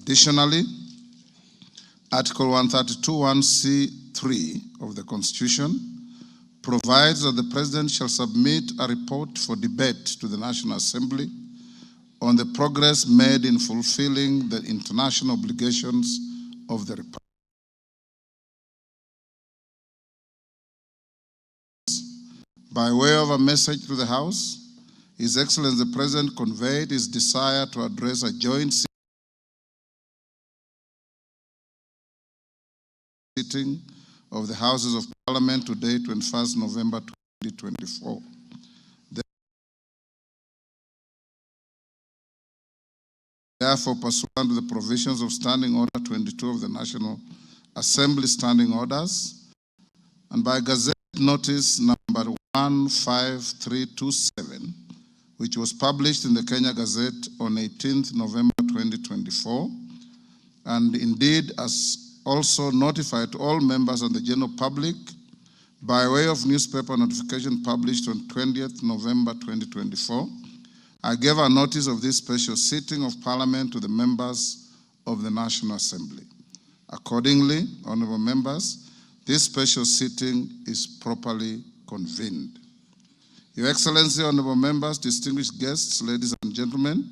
Additionally, Article 132(1)(c)(3) of the Constitution provides that the President shall submit a report for debate to the National Assembly on the progress made in fulfilling the international obligations of the Republic. By way of a message to the House, His Excellency the President conveyed his desire to address a joint sitting of the Houses of Parliament today, 21st November 2024. Therefore, pursuant to the provisions of Standing Order 22 of the National Assembly Standing Orders, and by Gazette Notice number 15327, which was published in the Kenya Gazette on 18th November 2024, and indeed as also notified to all members and the general public by way of newspaper notification published on 20th November 2024, I gave a notice of this special sitting of Parliament to the members of the National Assembly. Accordingly, honorable members, this special sitting is properly convened. Your Excellency, honorable members, distinguished guests, ladies and gentlemen,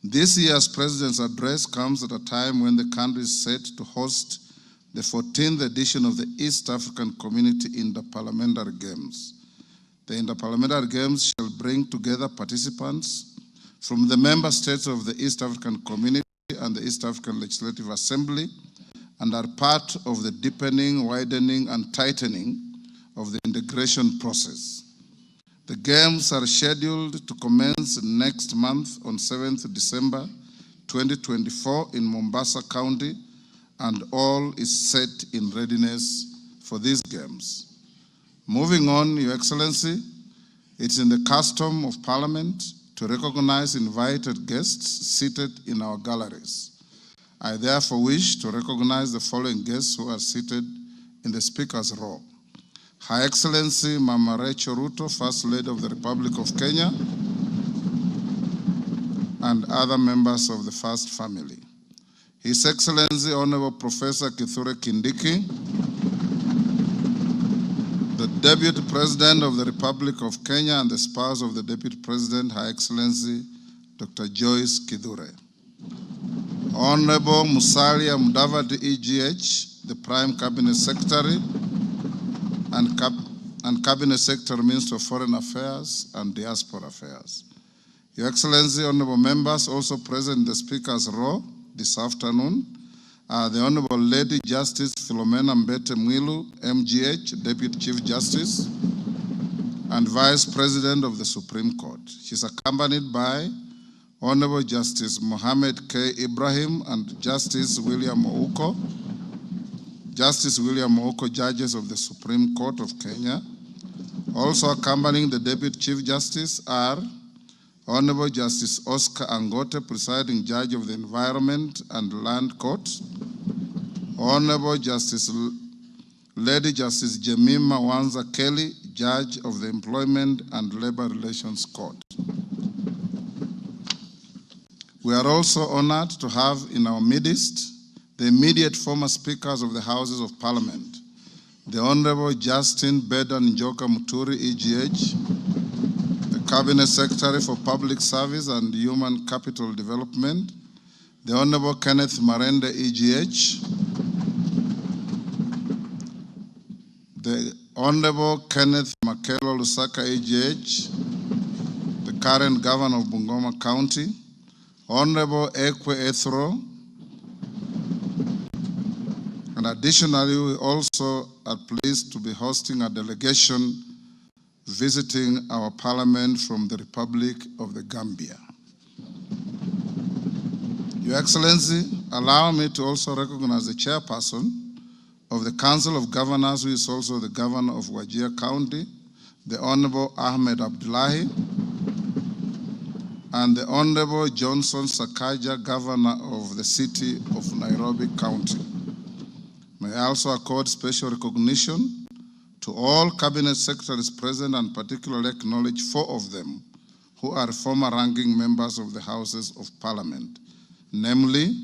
this year's President's address comes at a time when the country is set to host the 14th edition of the East African Community Interparliamentary Games. The Interparliamentary Games shall bring together participants from the member states of the East African Community and the East African Legislative Assembly, and are part of the deepening, widening, and tightening of the integration process. The Games are scheduled to commence next month on 7th December 2024 in Mombasa County, and all is set in readiness for these Games. Moving on, Your Excellency, it's in the custom of Parliament to recognize invited guests seated in our galleries. I therefore wish to recognize the following guests who are seated in the Speaker's row. Her Excellency Mama Rachel Ruto, First Lady of the Republic of Kenya, and other members of the First Family. His Excellency Honorable Professor 𝐒𝐓𝐀𝐃𝐃𝐃𝐑𝐄𝐒, the Deputy President of the Republic of Kenya and the spouse of the Deputy President, Her Excellency Dr. Joyce Kithure. Honorable Musalia Mudavadi EGH, the Prime Cabinet Secretary and Cabinet Secretary, Minister of Foreign Affairs and Diaspora Affairs. Your Excellency, honorable members, also present in the Speaker's row this afternoon are the Honorable Lady Justice Philomena Mbete Mwilu, MGH, Deputy Chief Justice and Vice President of the Supreme Court. She's accompanied by Honorable Justice Mohammed K. Ibrahim and Justice William Ouko, judges of the Supreme Court of Kenya. Also accompanying the Deputy Chief Justice are Honorable Justice Oscar Angote, presiding judge of the Environment and Land Court, Honorable Lady Justice Jemima Wanza Kelly, judge of the Employment and Labor Relations Court. We are also honored to have in our midst the immediate former speakers of the Houses of Parliament, the Honorable Justin Bedan Njoka Muturi, EGH, the Cabinet Secretary for Public Service and Human Capital Development, the Honorable Kenneth Marende, EGH, the Honorable Kenneth Makelo Lusaka, EGH, the current Governor of Bungoma County, Honorable 𝐒𝐓𝐀𝐃𝐃𝐃𝐓𝐄, and additionally, we also are pleased to be hosting a delegation visiting our Parliament from the Republic of the Gambia. Your Excellency, allow me to also recognize the chairperson of the Council of Governors, who is also the Governor of Wajir County, the Honorable Ahmed Abdullahi, and the Honorable Johnson Sakaja, Governor of the City of Nairobi County. May I also accord special recognition to all Cabinet Secretaries present, and particularly acknowledge 4 of them who are former ranking members of the Houses of Parliament. namely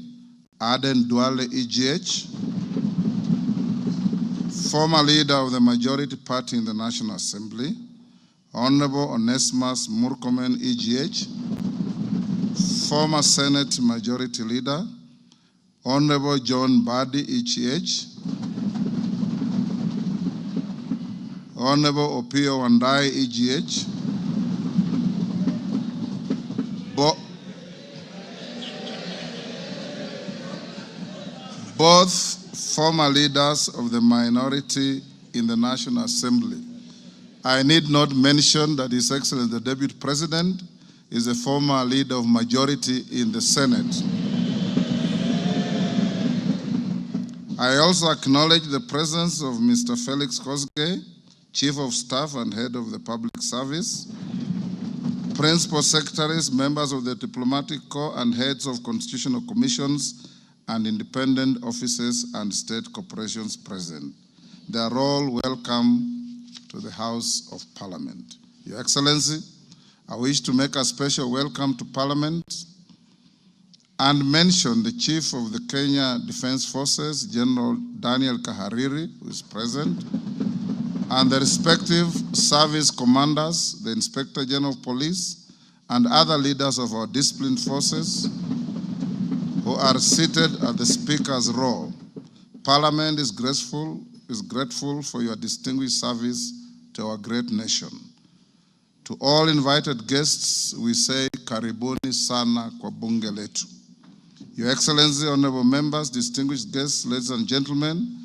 Aden Duale EGH, former leader of the majority party in the National Assembly, Honorable Onesimus Murkomen EGH, former Senate Majority Leader, Honorable John Badi EGH, Honorable Opio Wandai EGH, both former leaders of the minority in the National Assembly. I need not mention that His Excellency the Deputy President is a former leader of majority in the Senate. I also acknowledge the presence of Mr. Felix-Kosgei, Chief of Staff and Head of the Public Service, Principal Secretaries, members of the Diplomatic Corps, and heads of constitutional commissions and independent offices and state corporations present. They are all welcome to the House of Parliament. Your Excellency, I wish to make a special welcome to Parliament and mention the Chief of the Kenya Defence Forces, General Daniel Kahariri, who is present, and the respective service commanders, the Inspector General of Police, and other leaders of our disciplined forces who are seated at the Speaker's row. Parliament is grateful for your distinguished service to our great nation. To all invited guests, we say karibuni sana kwa bunge letu. Your Excellency, honorable members, distinguished guests, ladies and gentlemen,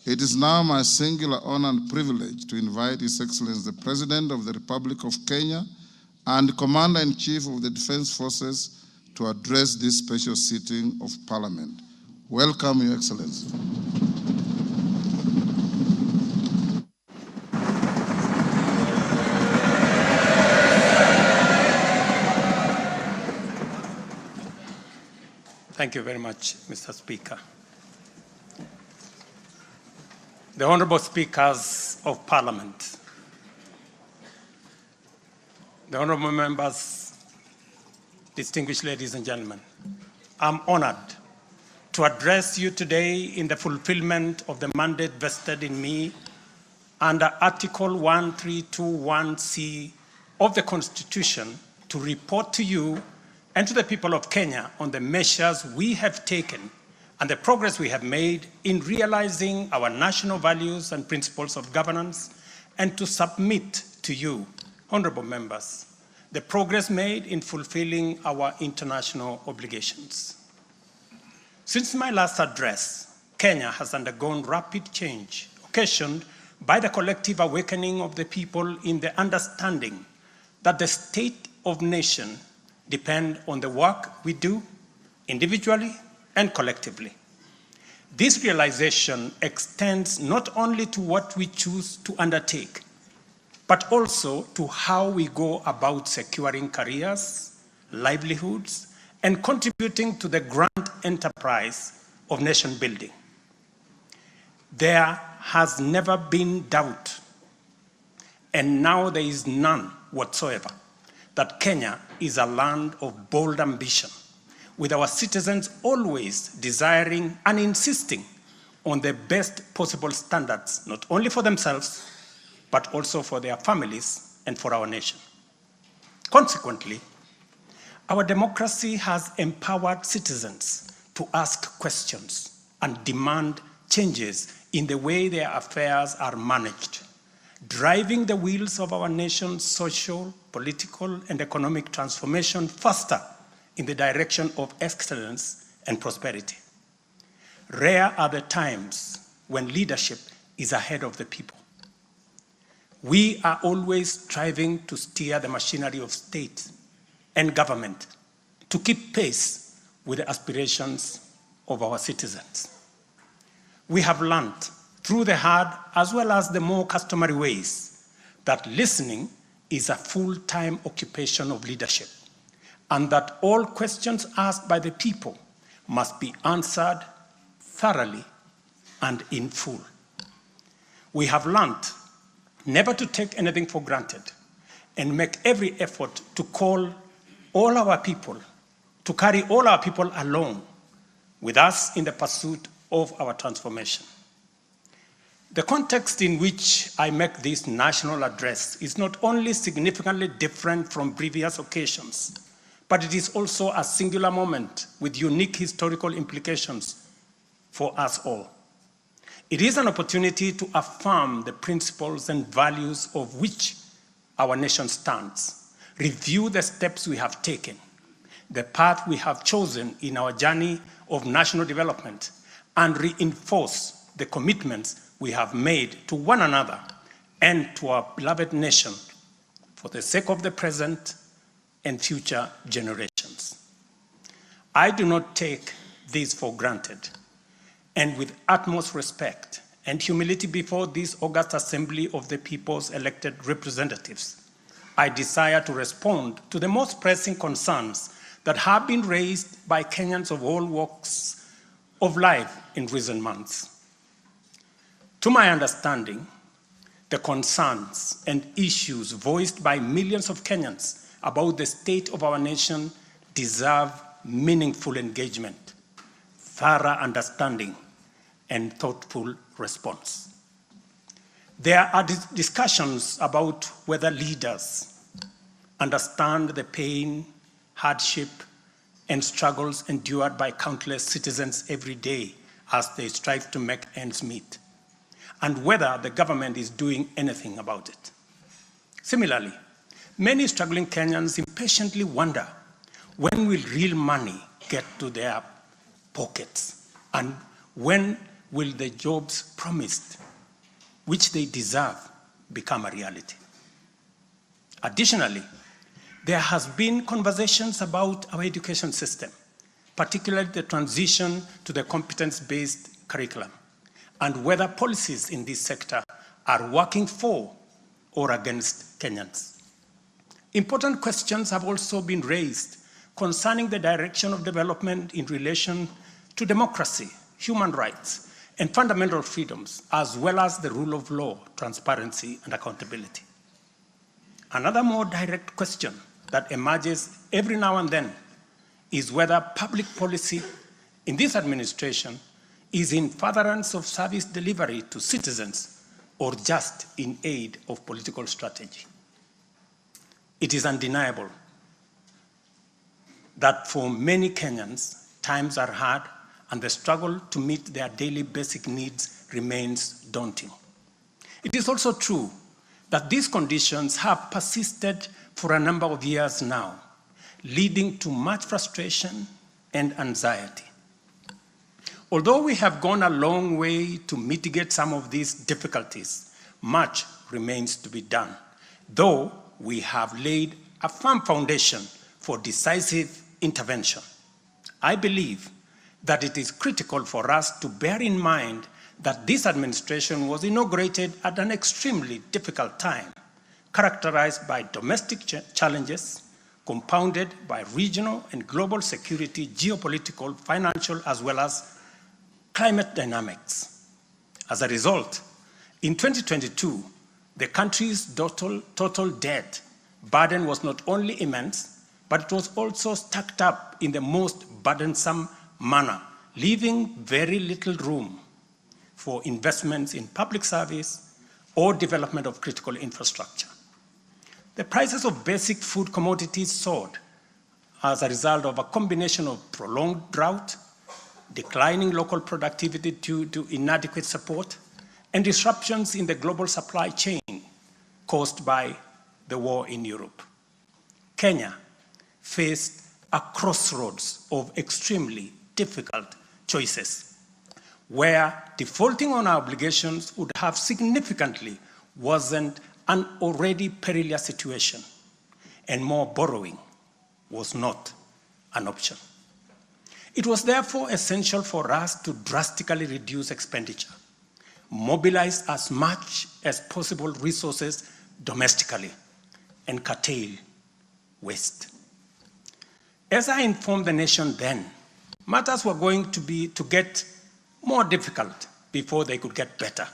it is now my singular honor and privilege to invite His Excellency the President of the Republic of Kenya and Commander-in-Chief of the Defense Forces to address this special sitting of Parliament. Welcome, Your Excellency. Thank you very much, Mr. Speaker. The Honorable Speakers of Parliament, the Honorable Members, distinguished ladies and gentlemen, I'm honored to address you today in the fulfillment of the mandate vested in me under Article 1321C of the Constitution to report to you and to the people of Kenya on the measures we have taken and the progress we have made in realizing our national values and principles of governance, and to submit to you, honorable members, the progress made in fulfilling our international obligations. Since my last address, Kenya has undergone rapid change, occasioned by the collective awakening of the people in the understanding that the state of nation depends on the work we do individually and collectively. This realization extends not only to what we choose to undertake, but also to how we go about securing careers, livelihoods, and contributing to the grand enterprise of nation building. There has never been doubt, and now there is none whatsoever, that Kenya is a land of bold ambition, with our citizens always desiring and insisting on the best possible standards, not only for themselves, but also for their families and for our nation. Consequently, our democracy has empowered citizens to ask questions and demand changes in the way their affairs are managed, driving the wheels of our nation's social, political, and economic transformation faster in the direction of excellence and prosperity. Rare are the times when leadership is ahead of the people. We are always striving to steer the machinery of state and government to keep pace with the aspirations of our citizens. We have learned through the hard as well as the more customary ways that listening is a full-time occupation of leadership, and that all questions asked by the people must be answered thoroughly and in full. We have learned never to take anything for granted and make every effort to call all our people to carry all our people along with us in the pursuit of our transformation. The context in which I make this national address is not only significantly different from previous occasions, but it is also a singular moment with unique historical implications for us all. It is an opportunity to affirm the principles and values of which our nation stands, review the steps we have taken, the path we have chosen in our journey of national development, and reinforce the commitments we have made to one another and to our beloved nation for the sake of the present and future generations. I do not take this for granted, and with utmost respect and humility before this august assembly of the people's elected representatives, I desire to respond to the most pressing concerns that have been raised by Kenyans of all walks of life in recent months. To my understanding, the concerns and issues voiced by millions of Kenyans about the state of our nation deserve meaningful engagement, thorough understanding, and thoughtful response. There are discussions about whether leaders understand the pain, hardship, and struggles endured by countless citizens every day as they strive to make ends meet, and whether the government is doing anything about it. Similarly, many struggling Kenyans impatiently wonder, when will real money get to their pockets, and when will the jobs promised, which they deserve, become a reality? Additionally, there has been conversations about our education system, particularly the transition to the competence-based curriculum, and whether policies in this sector are working for or against Kenyans. Important questions have also been raised concerning the direction of development in relation to democracy, human rights, and fundamental freedoms, as well as the rule of law, transparency, and accountability. Another more direct question that emerges every now and then is whether public policy in this administration is in furtherance of service delivery to citizens or just in aid of political strategy. It is undeniable that for many Kenyans, times are hard and the struggle to meet their daily basic needs remains daunting. It is also true that these conditions have persisted for a number of years now, leading to much frustration and anxiety. Although we have gone a long way to mitigate some of these difficulties, much remains to be done, though we have laid a firm foundation for decisive intervention. I believe that it is critical for us to bear in mind that this administration was inaugurated at an extremely difficult time, characterized by domestic challenges, compounded by regional and global security, geopolitical, financial, as well as climate dynamics. As a result, in 2022, the country's total debt burden was not only immense, but it was also stacked up in the most burdensome manner, leaving very little room for investments in public service or development of critical infrastructure. The prices of basic food commodities soared as a result of a combination of prolonged drought, declining local productivity due to inadequate support, and disruptions in the global supply chain caused by the war in Europe. Kenya faced a crossroads of extremely difficult choices, where defaulting on our obligations would have significantly worsened an already perilous situation, and more borrowing was not an option. It was therefore essential for us to drastically reduce expenditure, mobilize as much as possible resources domestically, and curtail waste. As I informed the nation then, matters were going to get more difficult before they could get better.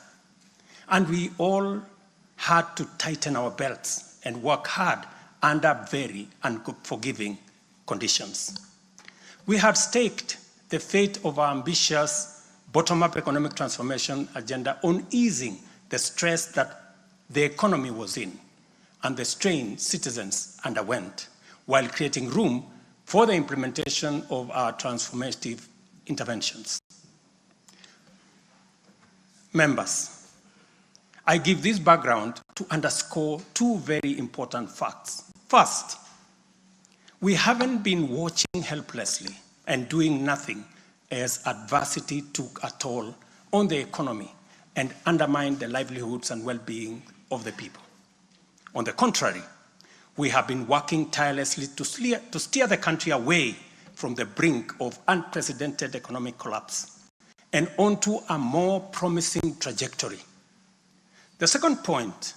And we all had to tighten our belts and work hard under very unforgiving conditions. We had staked the fate of our ambitious bottom-up economic transformation agenda on easing the stress that the economy was in and the strain citizens underwent, while creating room for the implementation of our transformative interventions. Members, I give this background to underscore two very important facts. First, we haven't been watching helplessly and doing nothing as adversity took a toll on the economy and undermined the livelihoods and well-being of the people. On the contrary, we have been working tirelessly to steer the country away from the brink of unprecedented economic collapse and onto a more promising trajectory. The second point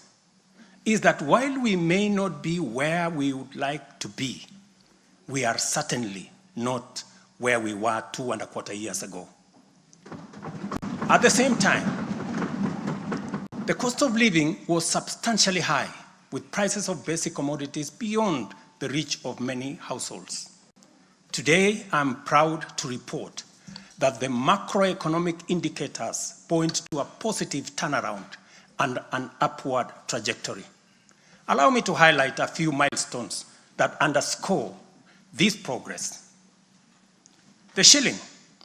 is that while we may not be where we would like to be, we are certainly not where we were 2.25 years ago. At the same time, the cost of living was substantially high, with prices of basic commodities beyond the reach of many households. Today, I'm proud to report that the macroeconomic indicators point to a positive turnaround and an upward trajectory. Allow me to highlight a few milestones that underscore this progress. The shilling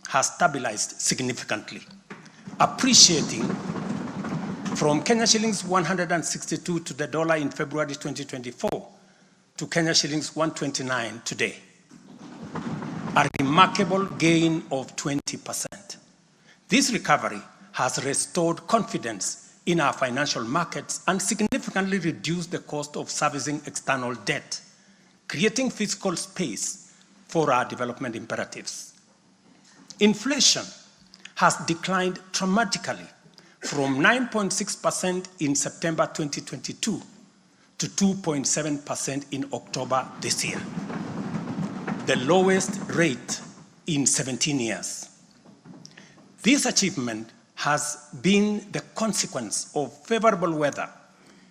has stabilized significantly, appreciating from Kenya shillings 162 to the dollar in February 2024 to Kenya shillings 129 today, a remarkable gain of 20%. This recovery has restored confidence in our financial markets and significantly reduced the cost of servicing external debt, creating fiscal space for our development imperatives. Inflation has declined dramatically from 9.6% in September 2022 to 2.7% in October this year, the lowest rate in 17 years. This achievement has been the consequence of favorable weather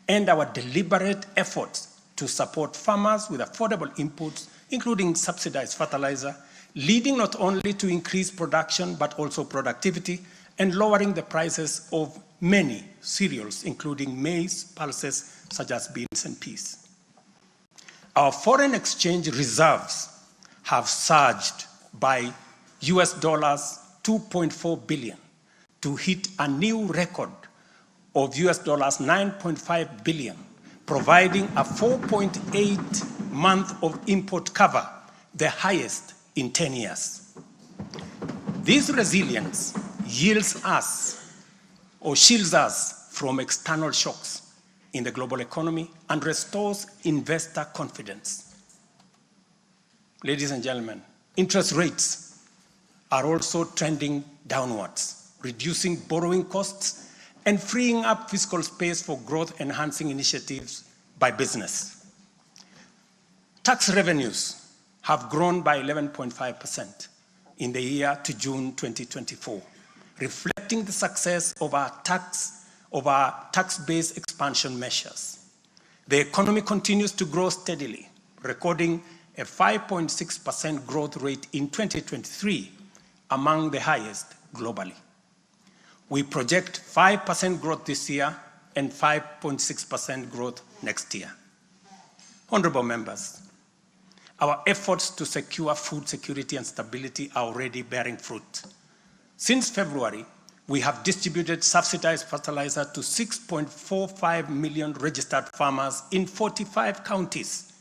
and our deliberate efforts to support farmers with affordable inputs, including subsidized fertilizer, leading not only to increased production but also productivity and lowering the prices of many cereals, including maize, pulses such as beans and peas. Our foreign exchange reserves have surged by US dollars 2.4 billion to hit a new record of US dollars 9.5 billion, providing a 4.8 month of import cover, the highest in 10 years. This resilience yields us or shields us from external shocks in the global economy and restores investor confidence. Ladies and gentlemen, interest rates are also trending downwards, reducing borrowing costs and freeing up fiscal space for growth-enhancing initiatives by business. Tax revenues have grown by 11.5% in the year to June 2024, reflecting the success of our tax-based expansion measures. The economy continues to grow steadily, recording a 5.6% growth rate in 2023, among the highest globally. We project 5% growth this year and 5.6% growth next year. Honorable members, our efforts to secure food security and stability are already bearing fruit. Since February, we have distributed subsidized fertilizer to 6.45 million registered farmers in 45 counties,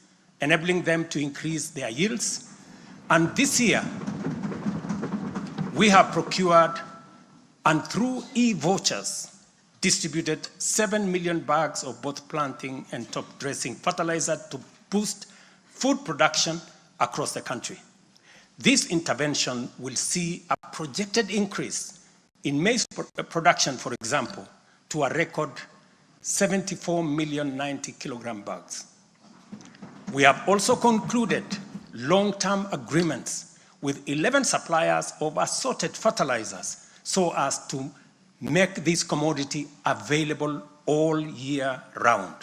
enabling them to increase their yields. And this year, we have procured and through e-vouchers distributed 7 million bags of both planting and top dressing fertilizer to boost food production across the country. This intervention will see a projected increase in maize production, for example, to a record 74 million 90 kilogram bags. We have also concluded long-term agreements with 11 suppliers of assorted fertilizers so as to make this commodity available all year round.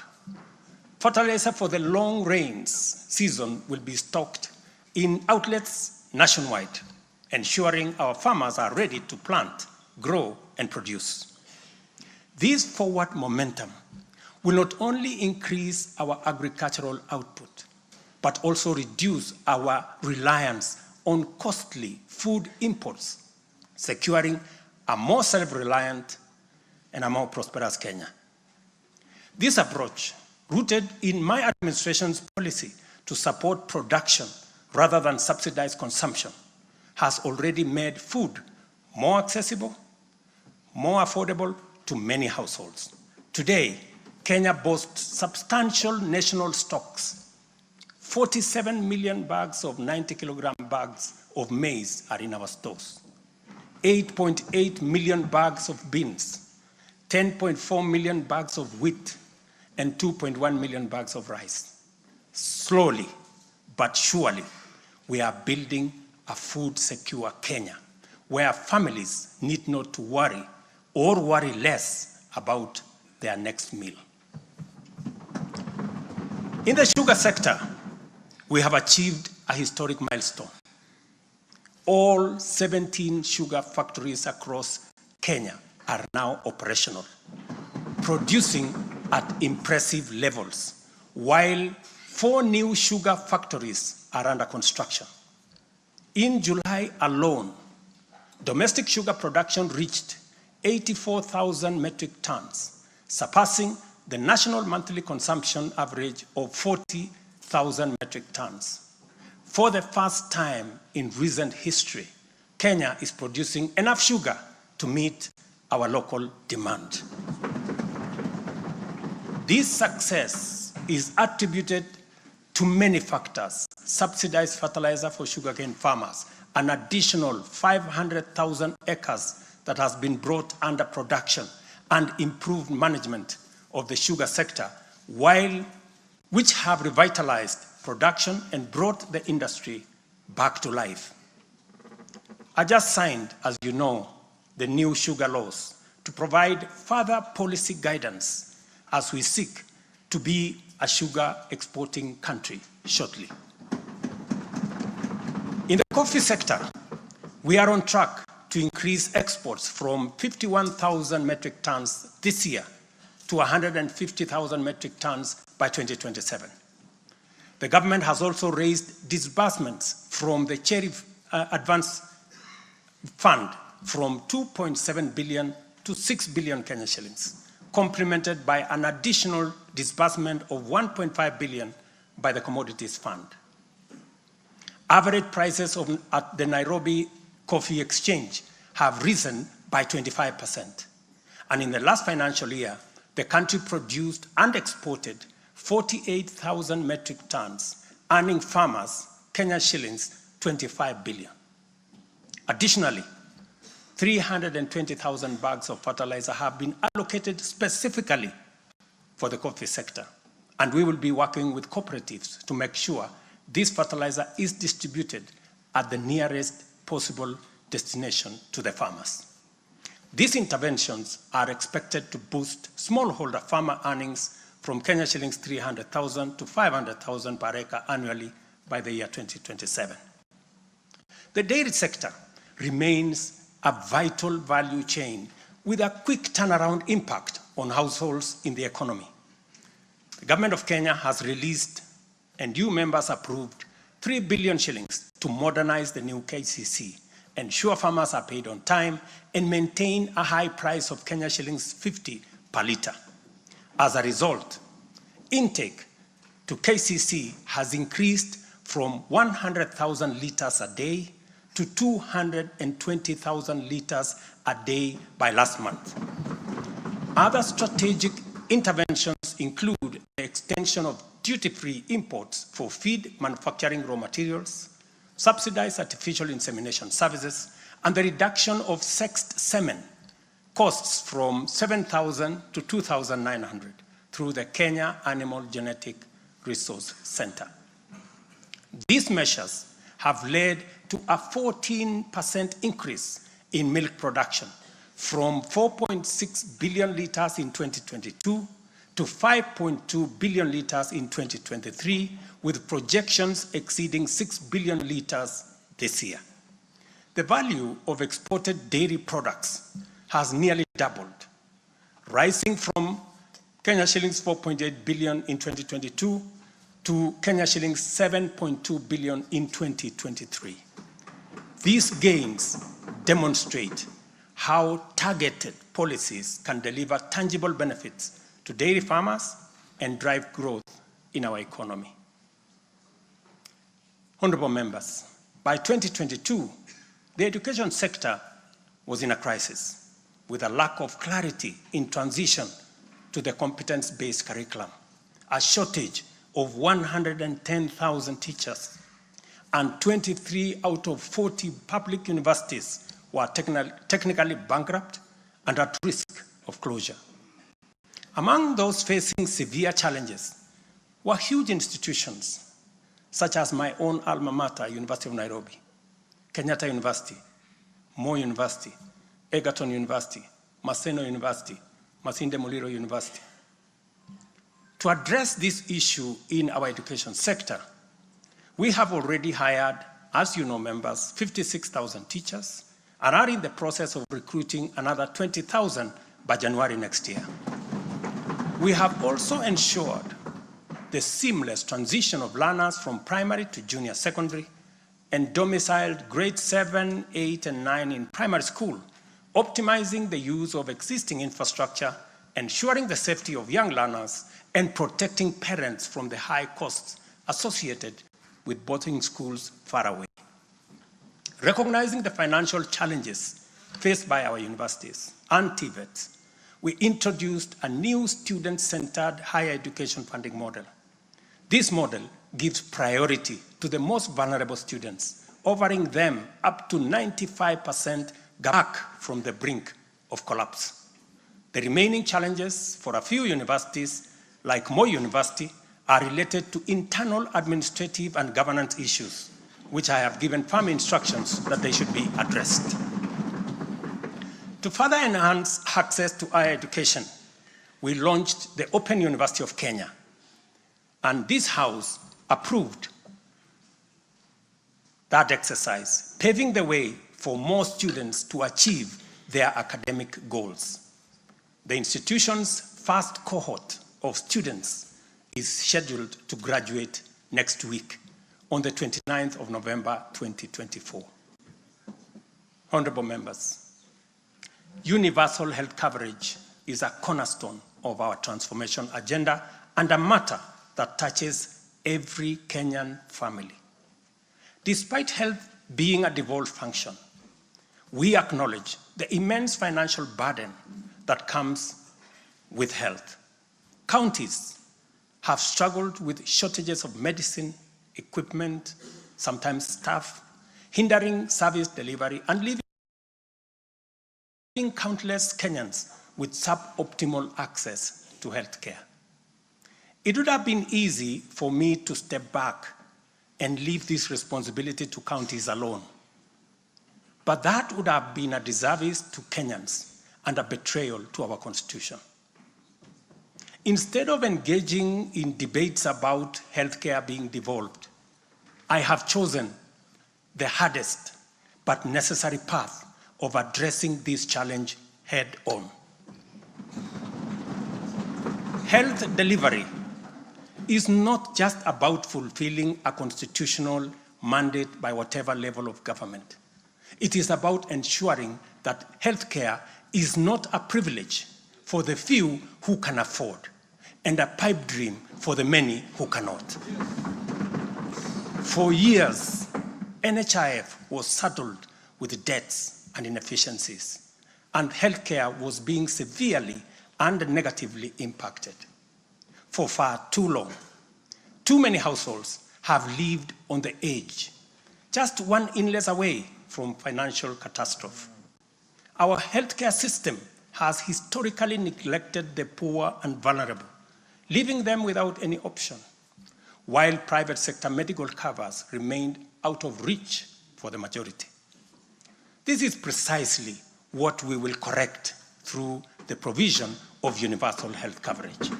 Fertilizer for the long rains season will be stocked in outlets nationwide, ensuring our farmers are ready to plant, grow, and produce. This forward momentum will not only increase our agricultural output, but also reduce our reliance on costly food imports, securing a more self-reliant and a more prosperous Kenya. This approach, rooted in my administration's policy to support production rather than subsidize consumption, has already made food more accessible, more affordable to many households. Today, Kenya boasts substantial national stocks. 47 million bags of 90-kilogram bags of maize are in our stores. 8.8 million bags of beans, 10.4 million bags of wheat, and 2.1 million bags of rice. Slowly but surely, we are building a food-secure Kenya, where families need not to worry or worry less about their next meal. In the sugar sector, we have achieved a historic milestone. All 17 sugar factories across Kenya are now operational, producing at impressive levels, while 4 new sugar factories are under construction. In July alone, domestic sugar production reached 84,000 metric tons, surpassing the national monthly consumption average of 40,000 metric tons. For the first time in recent history, Kenya is producing enough sugar to meet our local demand. This success is attributed to many factors: subsidized fertilizer for sugarcane farmers, an additional 500,000 acres that has been brought under production, and improved management of the sugar sector, which have revitalized production and brought the industry back to life. I just signed, as you know, the new sugar laws to provide further policy guidance as we seek to be a sugar exporting country shortly. In the coffee sector, we are on track to increase exports from 51,000 metric tons this year to 150,000 metric tons by 2027. The government has also raised disbursements from the 𝐒𝐓𝐀𝐃 Advance Fund from 2.7 billion to 6 billion Kenya shillings, complemented by an additional disbursement of 1.5 billion by the Commodities Fund. Average prices at the Nairobi Coffee Exchange have risen by 25%. And in the last financial year, the country produced and exported 48,000 metric tons, earning farmers Kenya shillings 25 billion. Additionally, 320,000 bags of fertilizer have been allocated specifically for the coffee sector. And we will be working with cooperatives to make sure this fertilizer is distributed at the nearest possible destination to the farmers. These interventions are expected to boost smallholder farmer earnings from Kenya shillings 300,000 to 500,000 per acre annually by the year 2027. The dairy sector remains a vital value chain with a quick turnaround impact on households in the economy. The government of Kenya has released and you members approved 3 billion shillings to modernize the new KCC, ensure farmers are paid on time, and maintain a high price of Kenya shillings 50 per litre. As a result, intake to KCC has increased from 100,000 litres a day to 220,000 litres a day by last month. Other strategic interventions include the extension of duty-free imports for feed manufacturing raw materials, subsidized artificial insemination services, and the reduction of sexed semen costs from 7,000 to 2,900 through the Kenya Animal Genetic Resource Center. These measures have led to a 14% increase in milk production from 4.6 billion litres in 2022 to 5.2 billion litres in 2023, with projections exceeding 6 billion litres this year. The value of exported dairy products has nearly doubled, rising from Kenya shillings 4.8 billion in 2022 to Kenya shillings 7.2 billion in 2023. These gains demonstrate how targeted policies can deliver tangible benefits to dairy farmers and drive growth in our economy. Honorable members, by 2022, the education sector was in a crisis with a lack of clarity in transition to the competence-based curriculum, a shortage of 110,000 teachers, and 23 out of 40 public universities were technically bankrupt and at risk of closure. Among those facing severe challenges were huge institutions, such as my own alma mater, University of Nairobi, Kenyatta University, Moi University, Egerton University, Maseno University, Masinde Muliro University. To address this issue in our education sector, we have already hired, as you know, members, 56,000 teachers and are in the process of recruiting another 20,000 by January next year. We have also ensured the seamless transition of learners from primary to junior secondary and domiciled grades 7, 8, and 9 in primary school, optimizing the use of existing infrastructure, ensuring the safety of young learners, and protecting parents from the high costs associated with boarding schools far away. Recognizing the financial challenges faced by our universities and TVETs, we introduced a new student-centered higher education funding model. This model gives priority to the most vulnerable students, offering them up to 95% back from the brink of collapse. The remaining challenges for a few universities, like Moi University, are related to internal administrative and governance issues, which I have given firm instructions that they should be addressed. To further enhance access to higher education, we launched the Open University of Kenya, and this House approved that exercise, paving the way for more students to achieve their academic goals. The institution's first cohort of students is scheduled to graduate next week on the 29th of November 2024. Honorable members, universal health coverage is a cornerstone of our transformation agenda and a matter that touches every Kenyan family. Despite health being a devolved function, we acknowledge the immense financial burden that comes with health. Counties have struggled with shortages of medicine, equipment, sometimes staff, hindering service delivery and leaving countless Kenyans with suboptimal access to health care. It would have been easy for me to step back and leave this responsibility to counties alone. But that would have been a disservice to Kenyans and a betrayal to our Constitution. Instead of engaging in debates about healthcare being devolved, I have chosen the hardest but necessary path of addressing this challenge head-on. Health delivery is not just about fulfilling a constitutional mandate by whatever level of government. It is about ensuring that healthcare is not a privilege for the few who can afford and a pipe dream for the many who cannot. For years, NHIF was saddled with debts and inefficiencies, and healthcare was being severely and negatively impacted. For far too long, too many households have lived on the edge, just one illness away from financial catastrophe. Our healthcare system has historically neglected the poor and vulnerable, leaving them without any option, while private sector medical covers remained out of reach for the majority. This is precisely what we will correct through the provision of universal health coverage.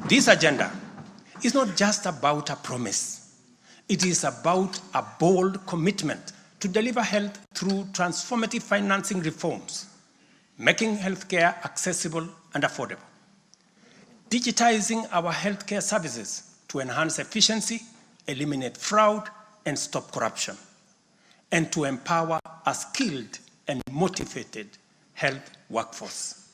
This agenda is not just about a promise. It is about a bold commitment to deliver health through transformative financing reforms, making healthcare accessible and affordable, digitizing our healthcare services to enhance efficiency, eliminate fraud, and stop corruption, and to empower a skilled and motivated health workforce.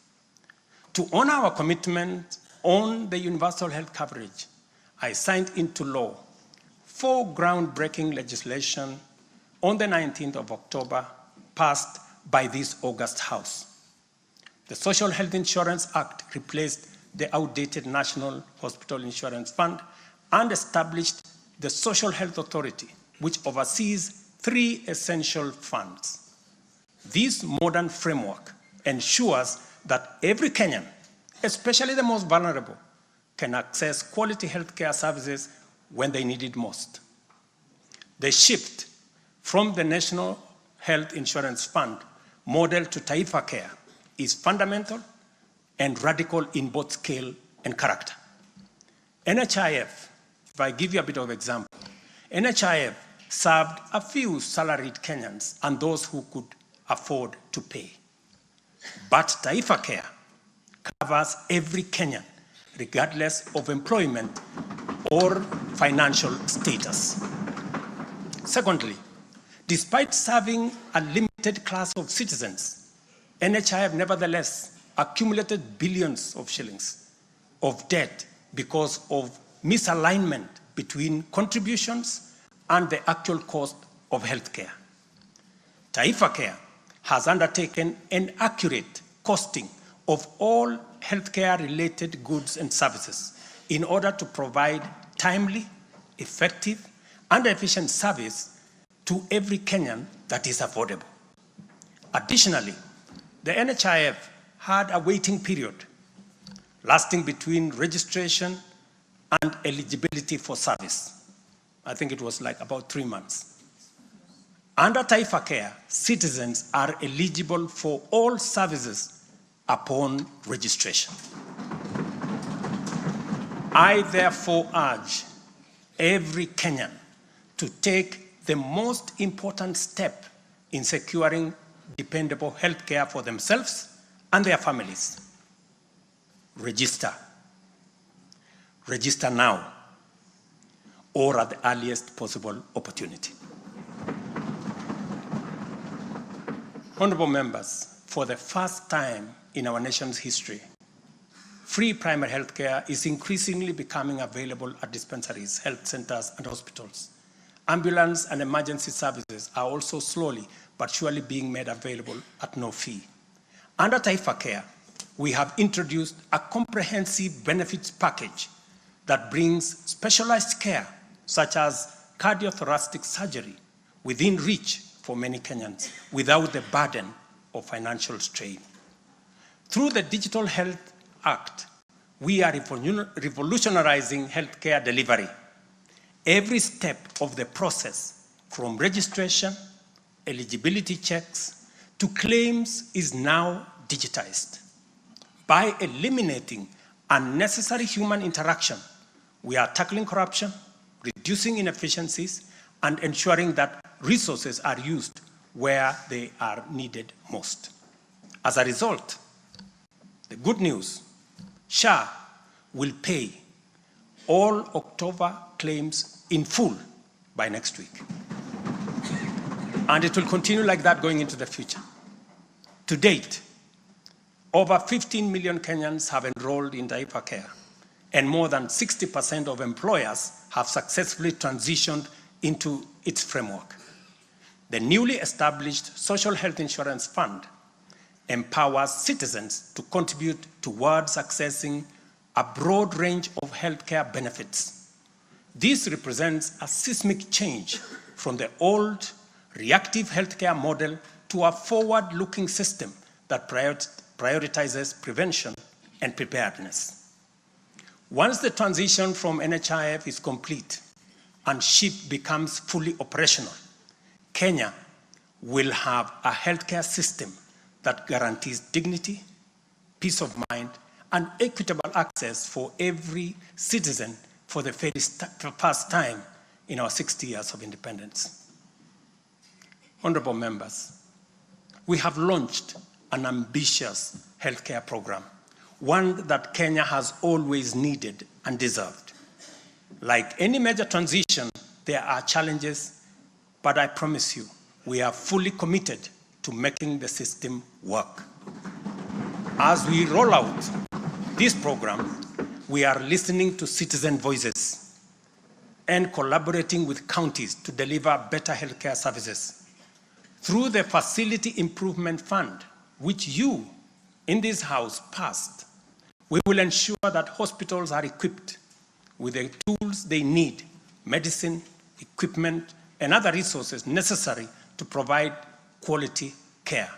To honor our commitment on the universal health coverage, I signed into law 4 groundbreaking legislation on the 19th of October, passed by this August House. The Social Health Insurance Act replaced the outdated National Hospital Insurance Fund and established the Social Health Authority, which oversees 3 essential funds. This modern framework ensures that every Kenyan, especially the most vulnerable, can access quality healthcare services when they need it most. The shift from the National Health Insurance Fund model to Taifa Care is fundamental and radical in both scale and character. NHIF, if I give you a bit of example, NHIF served a few salaried Kenyans and those who could afford to pay. But Taifa Care covers every Kenyan, regardless of employment or financial status. Secondly, despite serving a limited class of citizens, NHIF nevertheless accumulated billions of shillings of debt because of misalignment between contributions and the actual cost of healthcare. Taifa Care has undertaken an accurate costing of all healthcare-related goods and services in order to provide timely, effective, and efficient service to every Kenyan that is affordable. Additionally, the NHIF had a waiting period lasting between registration and eligibility for service. I think it was like about 3 months. Under Taifa Care, citizens are eligible for all services upon registration. I therefore urge every Kenyan to take the most important step in securing dependable health care for themselves and their families. Register. Register now or at the earliest possible opportunity. Honorable members, for the first time in our nation's history, free primary health care is increasingly becoming available at dispensaries, health centers, and hospitals. Ambulance and emergency services are also slowly but surely being made available at no fee. Under Taifa Care, we have introduced a comprehensive benefits package that brings specialized care, such as cardiothoracic surgery, within reach for many Kenyans without the burden of financial strain. Through the Digital Health Act, we are revolutionizing healthcare delivery. Every step of the process, from registration, eligibility checks, to claims is now digitized. By eliminating unnecessary human interaction, we are tackling corruption, reducing inefficiencies, and ensuring that resources are used where they are needed most. As a result, the good news, SHA will pay all October claims in full by next week. And it will continue like that going into the future. To date, over 15 million Kenyans have enrolled in Taifa Care, and more than 60% of employers have successfully transitioned into its framework. The newly established Social Health Insurance Fund empowers citizens to contribute towards accessing a broad range of healthcare benefits. This represents a seismic change from the old reactive healthcare model to a forward-looking system that prioritizes prevention and preparedness. Once the transition from NHIF is complete and SHIP becomes fully operational, Kenya will have a healthcare system that guarantees dignity, peace of mind, and equitable access for every citizen for the first time in our 60 years of independence. Honorable members, we have launched an ambitious healthcare program, one that Kenya has always needed and deserved. Like any major transition, there are challenges, but I promise you, we are fully committed to making the system work. As we roll out this program, we are listening to citizen voices and collaborating with counties to deliver better healthcare services. Through the Facility Improvement Fund, which you in this House passed, we will ensure that hospitals are equipped with the tools they need, medicine, equipment, and other resources necessary to provide quality care,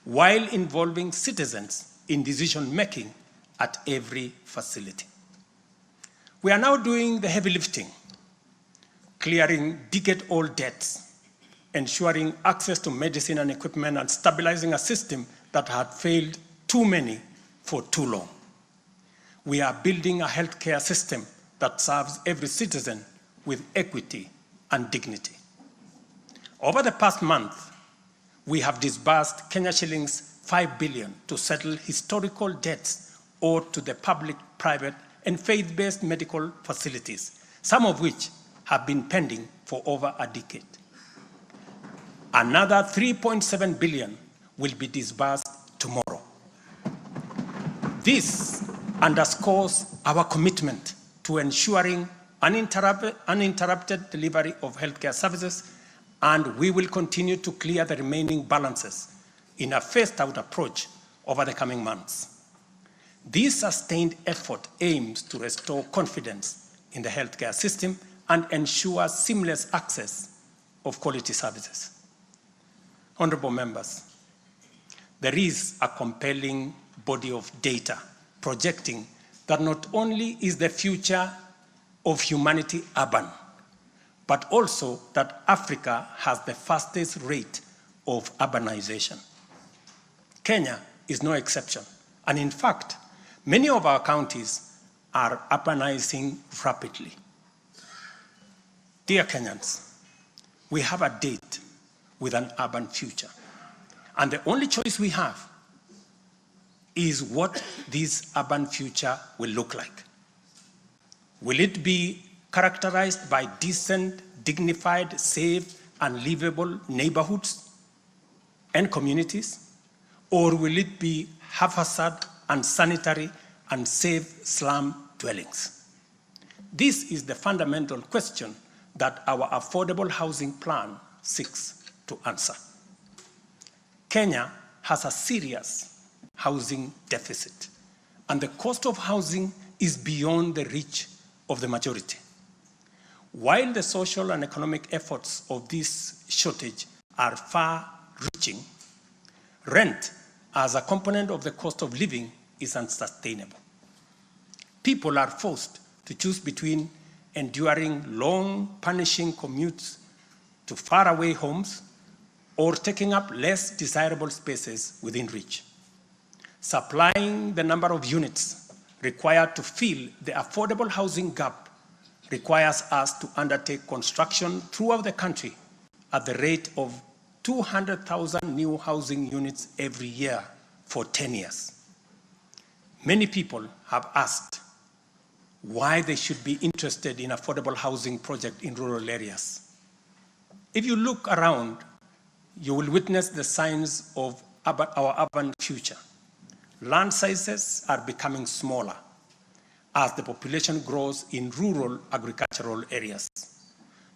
while involving citizens in decision-making at every facility. We are now doing the heavy lifting, clearing decade-old debts, ensuring access to medicine and equipment, and stabilizing a system that had failed too many for too long. We are building a healthcare system that serves every citizen with equity and dignity. Over the past month, we have disbursed Kenya shillings 5 billion to settle historical debts owed to the public, private, and faith-based medical facilities, some of which have been pending for over a decade. Another 3.7 billion will be disbursed tomorrow. This underscores our commitment to ensuring uninterrupted delivery of healthcare services, and we will continue to clear the remaining balances in a phased-out approach over the coming months. This sustained effort aims to restore confidence in the healthcare system and ensure seamless access of quality services. Honorable members, there is a compelling body of data projecting that not only is the future of humanity urban, but also that Africa has the fastest rate of urbanization. Kenya is no exception, and in fact, many of our counties are urbanizing rapidly. Dear Kenyans, we have a date with an urban future, and the only choice we have is what this urban future will look like. Will it be characterized by decent, dignified, safe, and livable neighborhoods and communities? Or will it be haphazard, unsanitary, unsafe slum dwellings? This is the fundamental question that our affordable housing plan seeks to answer. Kenya has a serious housing deficit, and the cost of housing is beyond the reach of the majority. While the social and economic efforts of this shortage are far-reaching, rent as a component of the cost of living is unsustainable. People are forced to choose between enduring long, punishing commutes to faraway homes or taking up less desirable spaces within reach. Supplying the number of units required to fill the affordable housing gap requires us to undertake construction throughout the country at the rate of 200,000 new housing units every year for 10 years. Many people have asked why they should be interested in affordable housing project in rural areas. If you look around, you will witness the signs of our urban future. Land sizes are becoming smaller as the population grows in rural agricultural areas.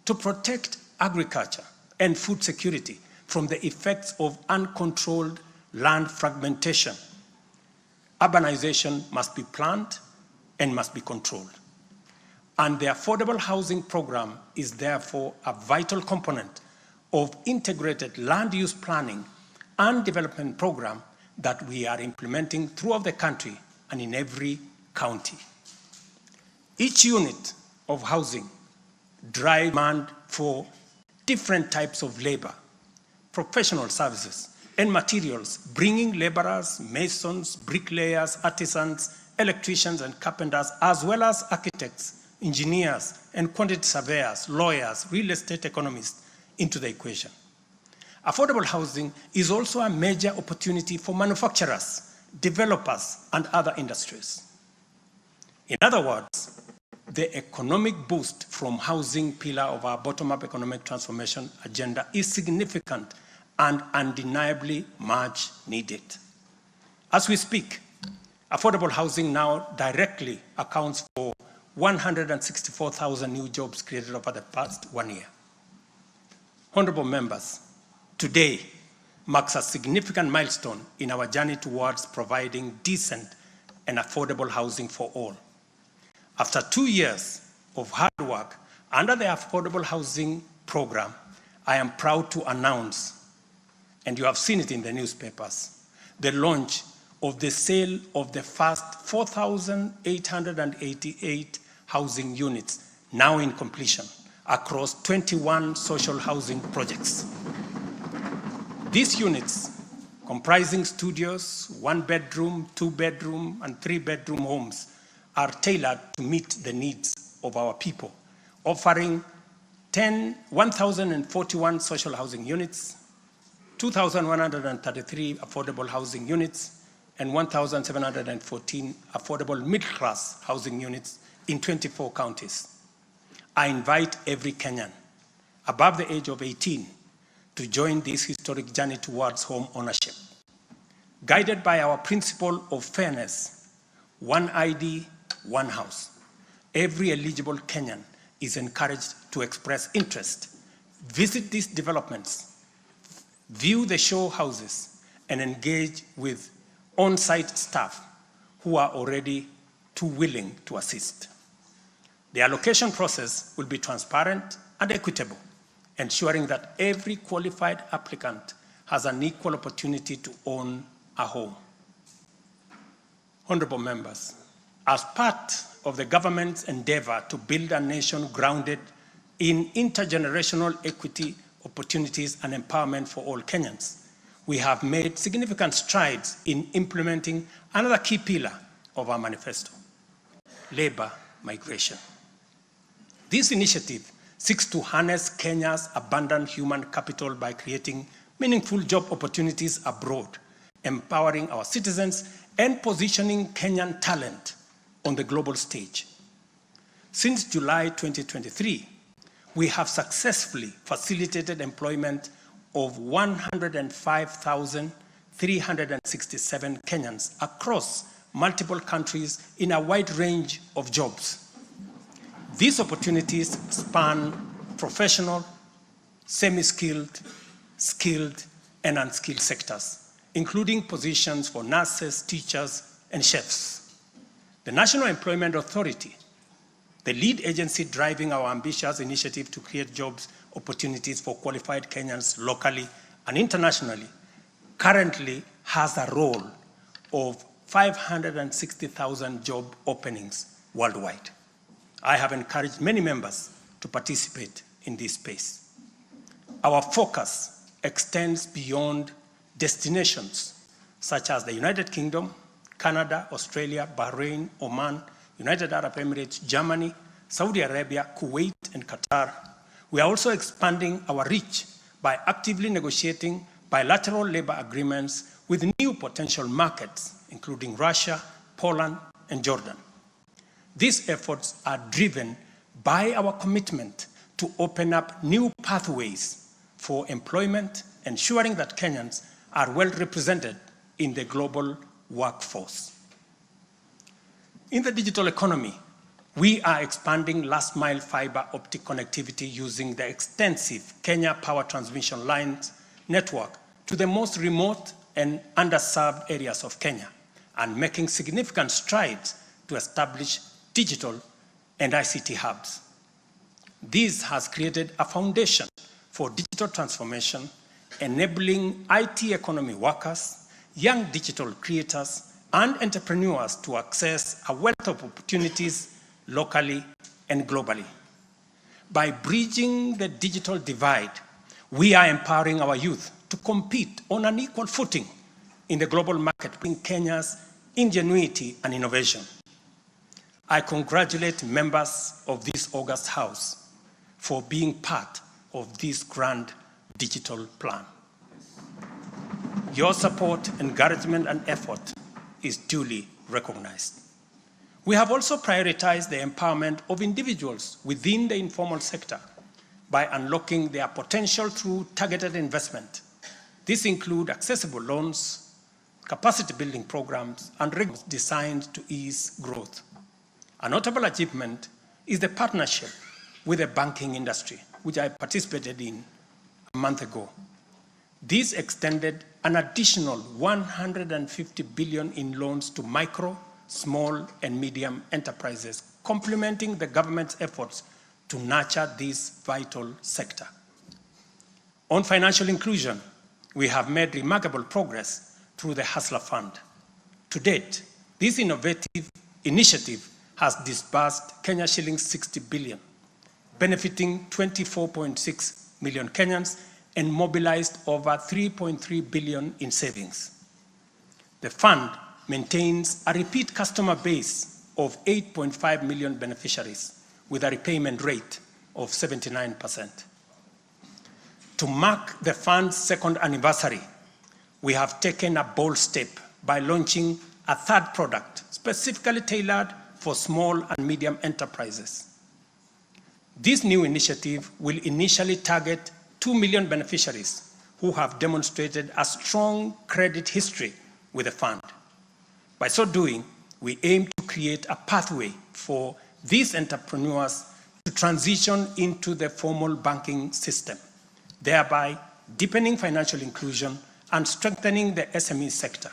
To protect agriculture and food security from the effects of uncontrolled land fragmentation, urbanization must be planned and must be controlled. And the affordable housing program is therefore a vital component of integrated land use planning and development program that we are implementing throughout the country and in every county. Each unit of housing drives demand for different types of labor, professional services, and materials, bringing laborers, masons, bricklayers, artisans, electricians, and carpenters, as well as architects engineers, and quantity surveyors, lawyers, real estate economists into the equation. Affordable housing is also a major opportunity for manufacturers, developers, and other industries. In other words, the economic boost from housing pillar of our bottom-up economic transformation agenda is significant and undeniably much needed. As we speak, affordable housing now directly accounts for 164,000 new jobs created over the past 1 year. Honorable members, today marks a significant milestone in our journey towards providing decent and affordable housing for all. After 2 years of hard work under the Affordable Housing Program, I am proud to announce, and you have seen it in the newspapers, the launch of the sale of the first 4,888 housing units, now in completion, across 21 social housing projects. These units, comprising studios, 1-bedroom, 2-bedroom, and 3-bedroom homes, are tailored to meet the needs of our people, offering 1,041 social housing units, 2,133 affordable housing units, and 1,714 affordable middle-class housing units in 24 counties. I invite every Kenyan above the age of 18 to join this historic journey towards home ownership. Guided by our principle of fairness, one ID, one house, every eligible Kenyan is encouraged to express interest, visit these developments, view the show houses, and engage with on-site staff who are already too willing to assist. The allocation process will be transparent and equitable, ensuring that every qualified applicant has an equal opportunity to own a home. Honorable members, as part of the government's endeavor to build a nation grounded in intergenerational equity, opportunities, and empowerment for all Kenyans, we have made significant strides in implementing another key pillar of our manifesto, labor migration. This initiative seeks to harness Kenya's abundant human capital by creating meaningful job opportunities abroad, empowering our citizens, and positioning Kenyan talent on the global stage. Since July 2023, we have successfully facilitated employment of 105,367 Kenyans across multiple countries in a wide range of jobs. These opportunities span professional, semi-skilled, skilled, and unskilled sectors, including positions for nurses, teachers, and chefs. The National Employment Authority, the lead agency driving our ambitious initiative to create jobs opportunities for qualified Kenyans locally and internationally, currently has a role of 560,000 job openings worldwide. I have encouraged many members to participate in this space. Our focus extends beyond destinations such as the United Kingdom, Canada, Australia, Bahrain, Oman, United Arab Emirates, Germany, Saudi Arabia, Kuwait, and Qatar. We are also expanding our reach by actively negotiating bilateral labor agreements with new potential markets, including Russia, Poland, and Jordan. These efforts are driven by our commitment to open up new pathways for employment, ensuring that Kenyans are well represented in the global workforce. In the digital economy, we are expanding last-mile fiber optic connectivity using the extensive Kenya Power Transmission Lines network to the most remote and underserved areas of Kenya, and making significant strides to establish digital and ICT hubs. This has created a foundation for digital transformation, enabling IT economy workers, young digital creators, and entrepreneurs to access a wealth of opportunities locally and globally. By bridging the digital divide, we are empowering our youth to compete on an equal footing in the global market in Kenya's ingenuity and innovation. I congratulate members of this August House for being part of this grand digital plan. Your support, encouragement, and effort is duly recognized. We have also prioritized the empowerment of individuals within the informal sector by unlocking their potential through targeted investment. This includes accessible loans, capacity building programs, and programs designed to ease growth. A notable achievement is the partnership with the banking industry, which I participated in a month ago. This extended an additional 150 billion in loans to micro, small, and medium enterprises, complementing the government's efforts to nurture this vital sector. On financial inclusion, we have made remarkable progress through the Hustler Fund. To date, this innovative initiative has disbursed Kenya shillings 60 billion, benefiting 24.6 million Kenyans and mobilized over 3.3 billion in savings. The fund maintains a repeat customer base of 8.5 million beneficiaries with a repayment rate of 79%. To mark the fund's second anniversary, we have taken a bold step by launching a third product specifically tailored for small and medium enterprises. This new initiative will initially target 2 million beneficiaries who have demonstrated a strong credit history with the fund. By so doing, we aim to create a pathway for these entrepreneurs to transition into the formal banking system, thereby deepening financial inclusion and strengthening the SME sector.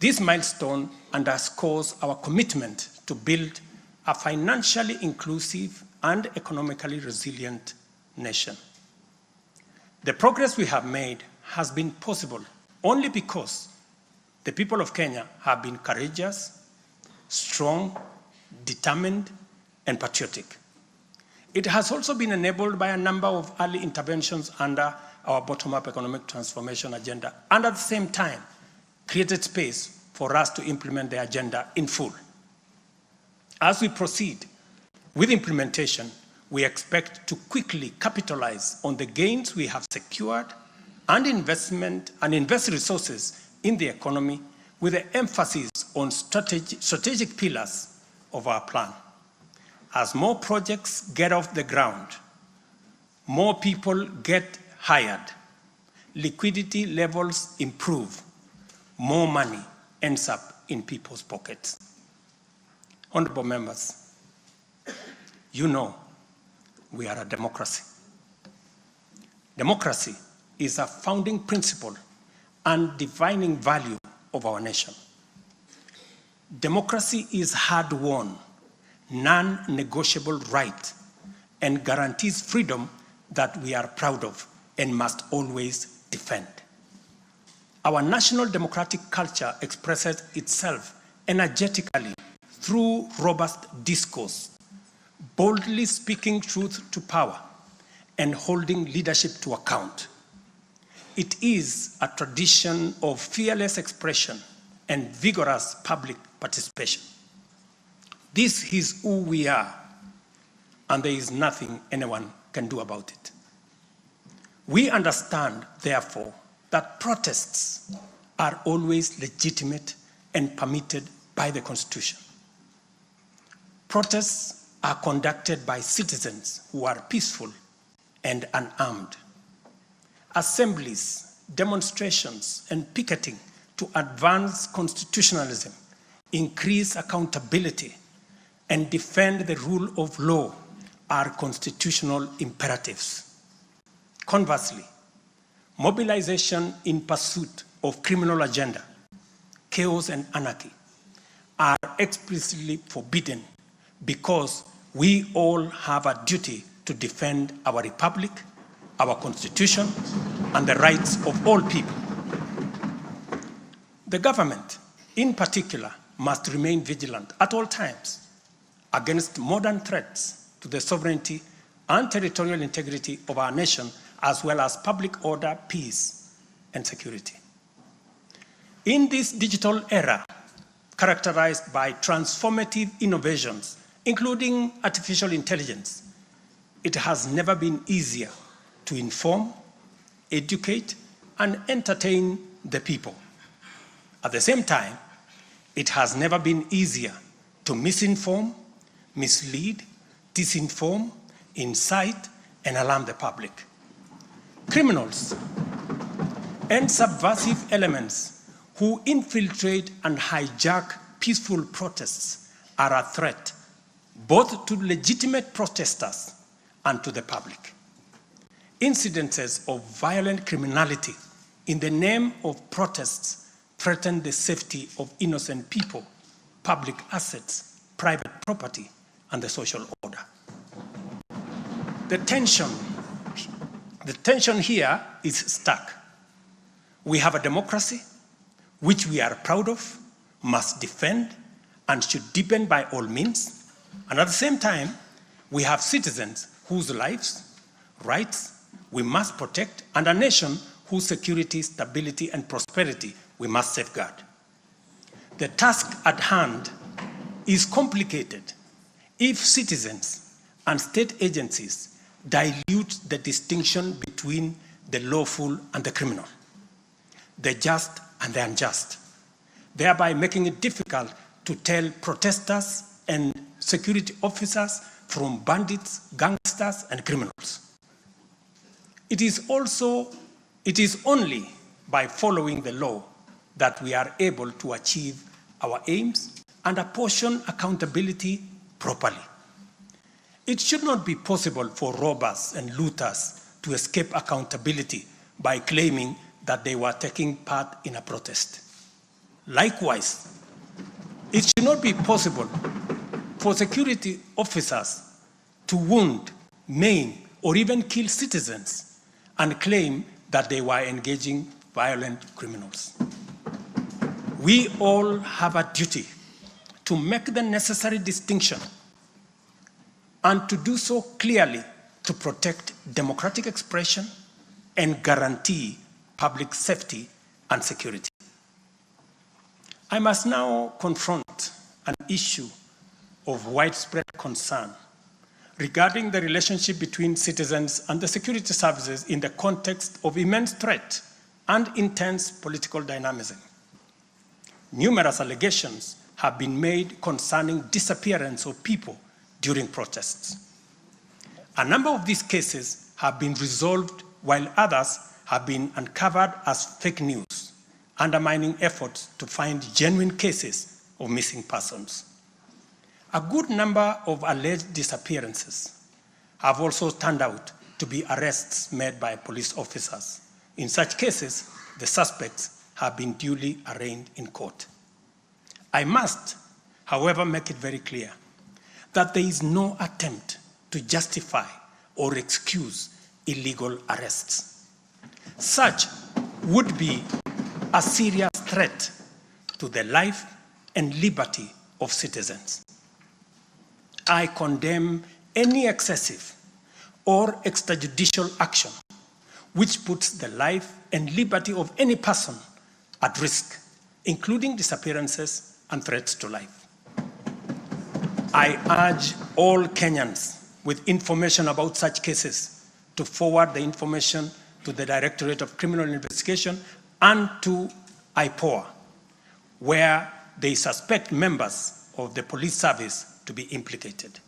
This milestone underscores our commitment to build a financially inclusive and economically resilient nation. The progress we have made has been possible only because the people of Kenya have been courageous, strong, determined, and patriotic. It has also been enabled by a number of early interventions under our bottom-up economic transformation agenda, and at the same time, created space for us to implement the agenda in full. As we proceed with implementation, we expect to quickly capitalize on the gains we have secured and invest resources in the economy with the emphasis on strategic pillars of our plan. As more projects get off the ground, more people get hired, liquidity levels improve, more money ends up in people's pockets. Honorable members, you know we are a democracy. Democracy is a founding principle and defining value of our nation. Democracy is hard-won, non-negotiable right, and guarantees freedom that we are proud of and must always defend. Our national democratic culture expresses itself energetically through robust discourse, boldly speaking truth to power, and holding leadership to account. It is a tradition of fearless expression and vigorous public participation. This is who we are, and there is nothing anyone can do about it. We understand, therefore, that protests are always legitimate and permitted by the Constitution. Protests are conducted by citizens who are peaceful and unarmed. Assemblies, demonstrations, and picketing to advance constitutionalism, increase accountability, and defend the rule of law are constitutional imperatives. Conversely, mobilization in pursuit of criminal agenda, chaos and anarchy are explicitly forbidden because we all have a duty to defend our republic, our constitution, and the rights of all people. The government, in particular, must remain vigilant at all times against modern threats to the sovereignty and territorial integrity of our nation, as well as public order, peace, and security. In this digital era, characterized by transformative innovations, including artificial intelligence, it has never been easier to inform, educate, and entertain the people. At the same time, it has never been easier to misinform, mislead, disinform, incite, and alarm the public. Criminals and subversive elements who infiltrate and hijack peaceful protests are a threat both to legitimate protesters and to the public. Incidences of violent criminality in the name of protests threaten the safety of innocent people, public assets, private property, and the social order. The tension here is stark. We have a democracy which we are proud of, must defend, and should deepen by all means. And at the same time, we have citizens whose lives, rights, we must protect, and a nation whose security, stability, and prosperity we must safeguard. The task at hand is complicated if citizens and state agencies dilute the distinction between the lawful and the criminal, the just and the unjust, thereby making it difficult to tell protesters and security officers from bandits, gangsters, and criminals. It is only by following the law that we are able to achieve our aims and apportion accountability properly. It should not be possible for robbers and looters to escape accountability by claiming that they were taking part in a protest. Likewise, it should not be possible for security officers to wound, maim, or even kill citizens and claim that they were engaging violent criminals. We all have a duty to make the necessary distinction and to do so clearly to protect democratic expression and guarantee public safety and security. I must now confront an issue of widespread concern regarding the relationship between citizens and the security services in the context of immense threat and intense political dynamism. Numerous allegations have been made concerning disappearance of people during protests. A number of these cases have been resolved, while others have been uncovered as fake news, undermining efforts to find genuine cases of missing persons. A good number of alleged disappearances have also turned out to be arrests made by police officers. In such cases, the suspects have been duly arraigned in court. I must, however, make it very clear that there is no attempt to justify or excuse illegal arrests. Such would be a serious threat to the life and liberty of citizens. I condemn any excessive or extrajudicial action which puts the life and liberty of any person at risk, including disappearances and threats to life. I urge all Kenyans with information about such cases to forward the information to the Directorate of Criminal Investigation and to IPOA, where they suspect members of the police service to be implicated.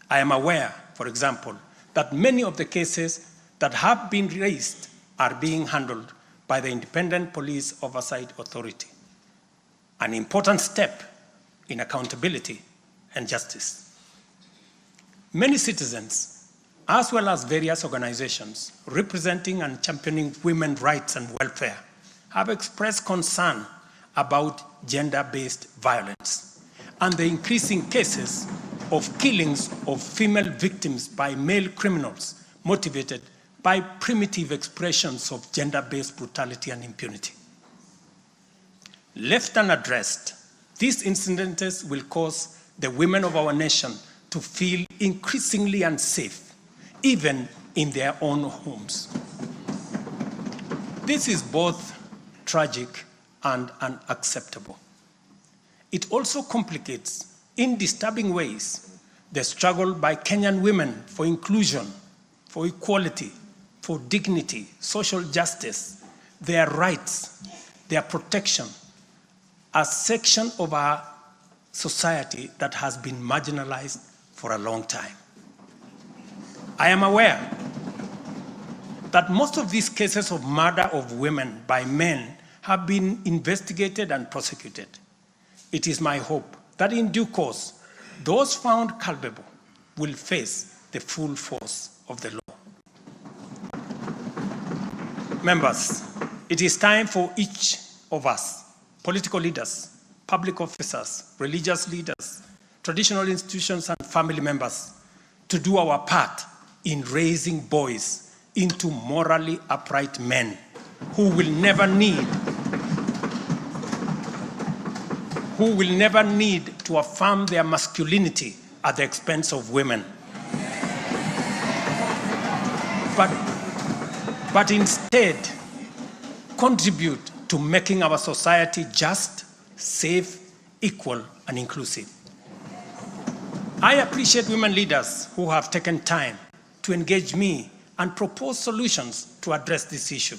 I am aware, for example, that many of the cases that have been raised are being handled by the Independent Police Oversight Authority, an important step in accountability and justice. Many citizens, as well as various organizations representing and championing women's rights and welfare, have expressed concern about gender-based violence and the increasing cases of killings of female victims by male criminals motivated by primitive expressions of gender-based brutality and impunity. Left unaddressed, these incidents will cause the women of our nation to feel increasingly unsafe, even in their own homes. This is both tragic and unacceptable. it also complicates, in disturbing ways, the struggle by Kenyan women for inclusion, for equality, for dignity, social justice, their rights, their protection, a section of our society that has been marginalized for a long time. I am aware that most of these cases of murder of women by men have been investigated and prosecuted. It is my hope that in due course, those found culpable will face the full force of the law. Members, it is time for each of us, political leaders, public officers, religious leaders, traditional institutions, and family members, to do our part in raising boys into morally upright men who will never need to affirm their masculinity at the expense of women. But instead, contribute to making our society just, safe, equal, and inclusive. I appreciate women leaders who have taken time to engage me and propose solutions to address this issue.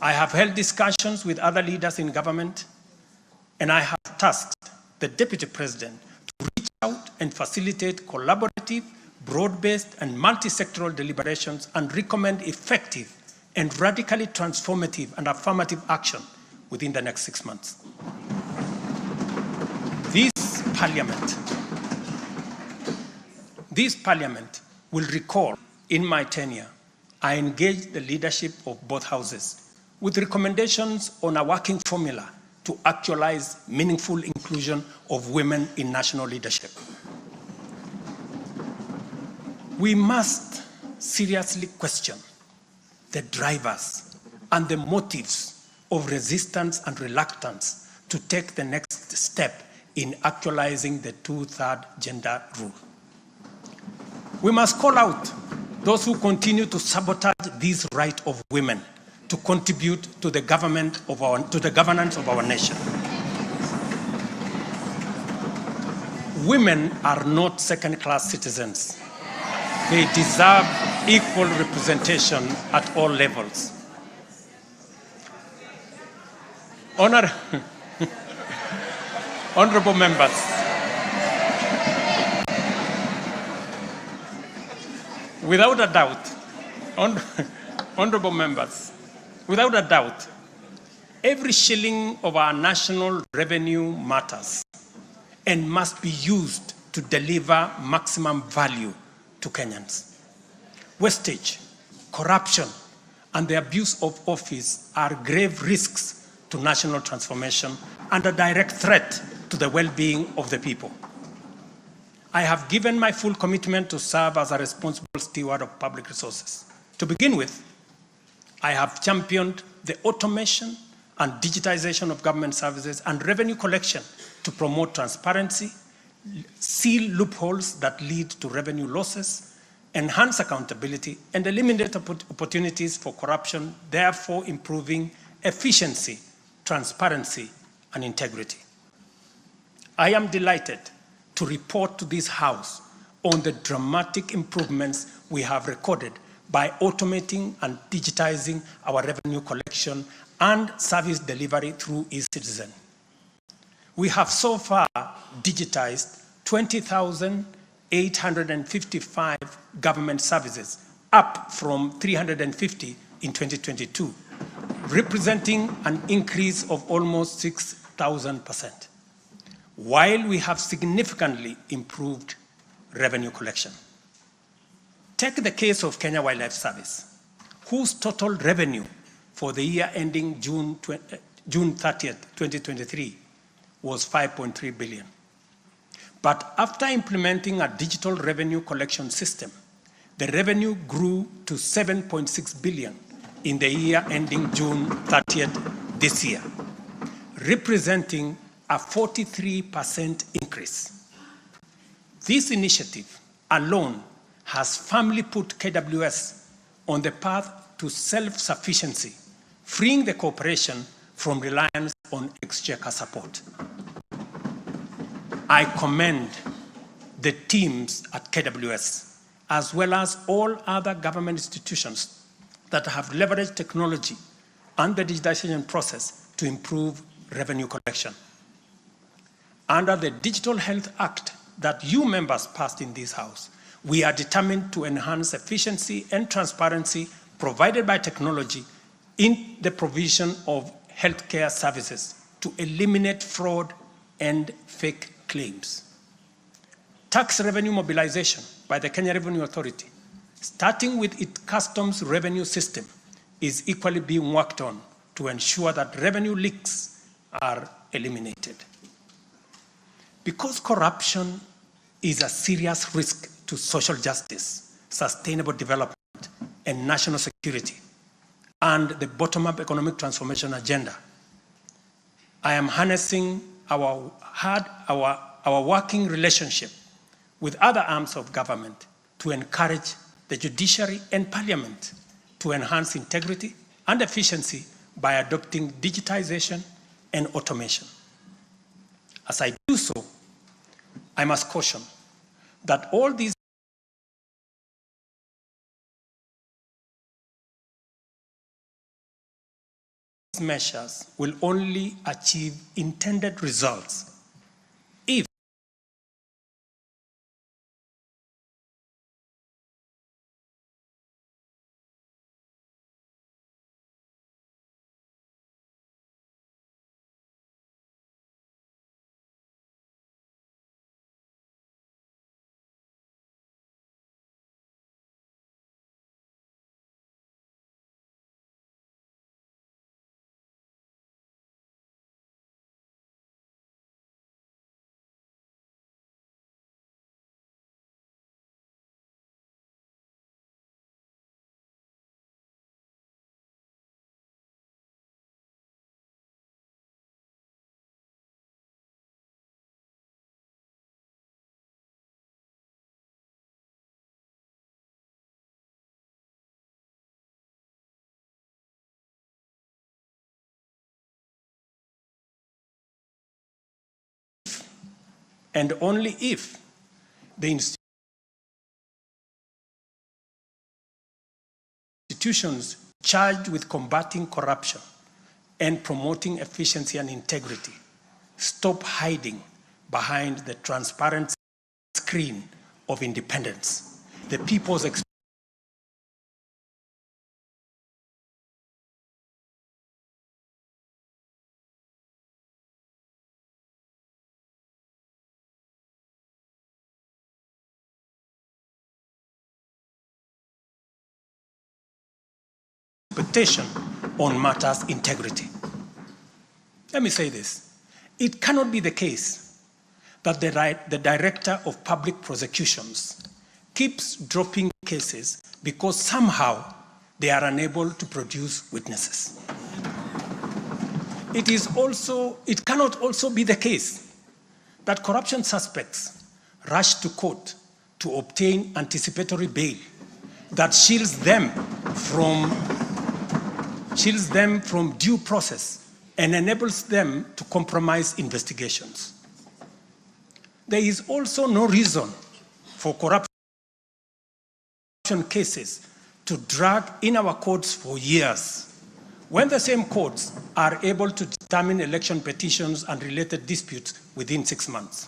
I have held discussions with other leaders in government, and I have tasked the Deputy President to reach out and facilitate collaborative, broad-based, and multi-sectoral deliberations and recommend effective and radically transformative and affirmative action within the next 6 months. This Parliament will recall, in my tenure, I engaged the leadership of both houses with recommendations on a working formula to actualize meaningful inclusion of women in national leadership. We must seriously question the drivers and the motives of resistance and reluctance to take the next step in actualizing the 2/3 gender rule. We must call out those who continue to sabotage this right of women to contribute to the governance of our nation. Women are not second-class citizens. They deserve equal representation at all levels. Honorable members, without a doubt, honorable members, without a doubt, every shilling of our national revenue matters and must be used to deliver maximum value to Kenyans. Wastage, corruption, and the abuse of office are grave risks to national transformation and a direct threat to the well-being of the people. I have given my full commitment to serve as a responsible steward of public resources. To begin with, I have championed the automation and digitization of government services and revenue collection to promote transparency, seal loopholes that lead to revenue losses, enhance accountability, and eliminate opportunities for corruption, therefore improving efficiency, transparency, and integrity. I am delighted to report to this House on the dramatic improvements we have recorded by automating and digitizing our revenue collection and service delivery through eCitizen. We have so far digitized 20,855 government services, up from 350 in 2022, representing an increase of almost 6,000%, while we have significantly improved revenue collection. Take the case of Kenya Wildlife Service, whose total revenue for the year ending June 30th, 2023 was 5.3 billion. But after implementing a digital revenue collection system, the revenue grew to 7.6 billion in the year ending June 30th this year, representing a 43% increase. This initiative alone has firmly put KWS on the path to self-sufficiency, freeing the corporation from reliance on exchequer support. I commend the teams at KWS, as well as all other government institutions that have leveraged technology and the digitization process to improve revenue collection. Under the Digital Health Act that you members passed in this House, we are determined to enhance efficiency and transparency provided by technology in the provision of healthcare services to eliminate fraud and fake claims. Tax revenue mobilization by the Kenya Revenue Authority, starting with its customs revenue system, is equally being worked on to ensure that revenue leaks are eliminated. Because corruption is a serious risk to social justice, sustainable development, and national security, and the bottom-up economic transformation agenda, I am harnessing our working relationship with other arms of government to encourage the judiciary and parliament to enhance integrity and efficiency by adopting digitization and automation. As I do so, I must caution that all these measures will only achieve intended results if and only if the institutions charged with combating corruption and promoting efficiency and integrity stop hiding behind the transparent screen of independence, the people's expectation on matters integrity. Let me say this. It cannot be the case that the Director of Public Prosecutions keeps dropping cases because somehow they are unable to produce witnesses. It cannot also be the case that corruption suspects rush to court to obtain anticipatory bail that shields them from due process and enables them to compromise investigations. There is also no reason for corruption cases to drag in our courts for years, when the same courts are able to determine election petitions and related disputes within 6 months.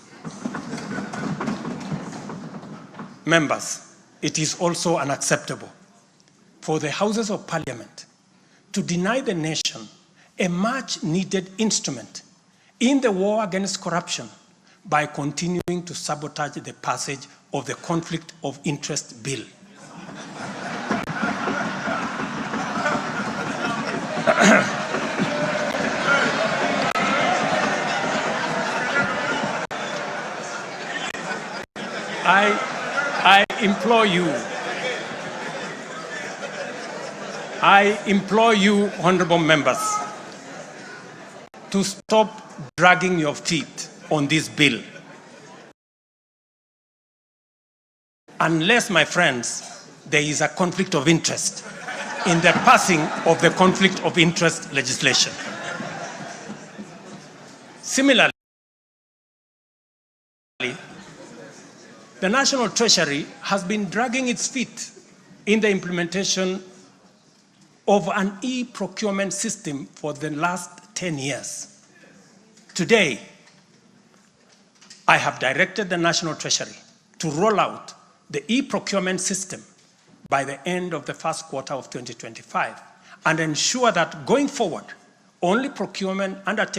Members, it is also unacceptable for the Houses of Parliament to deny the nation a much-needed instrument in the war against corruption by continuing to sabotage the passage of the Conflict of Interest Bill. I implore you, honorable members, to stop dragging your feet on this bill. Unless, my friends, there is a conflict of interest in the passing of the conflict of interest legislation. Similarly, The National Treasury has been dragging its feet in the implementation of an e-procurement system for the last 10 years. Today, I have directed the National Treasury to roll out the e-procurement system by the end of the first quarter of 2025 and ensure that going forward, only procurement undertaken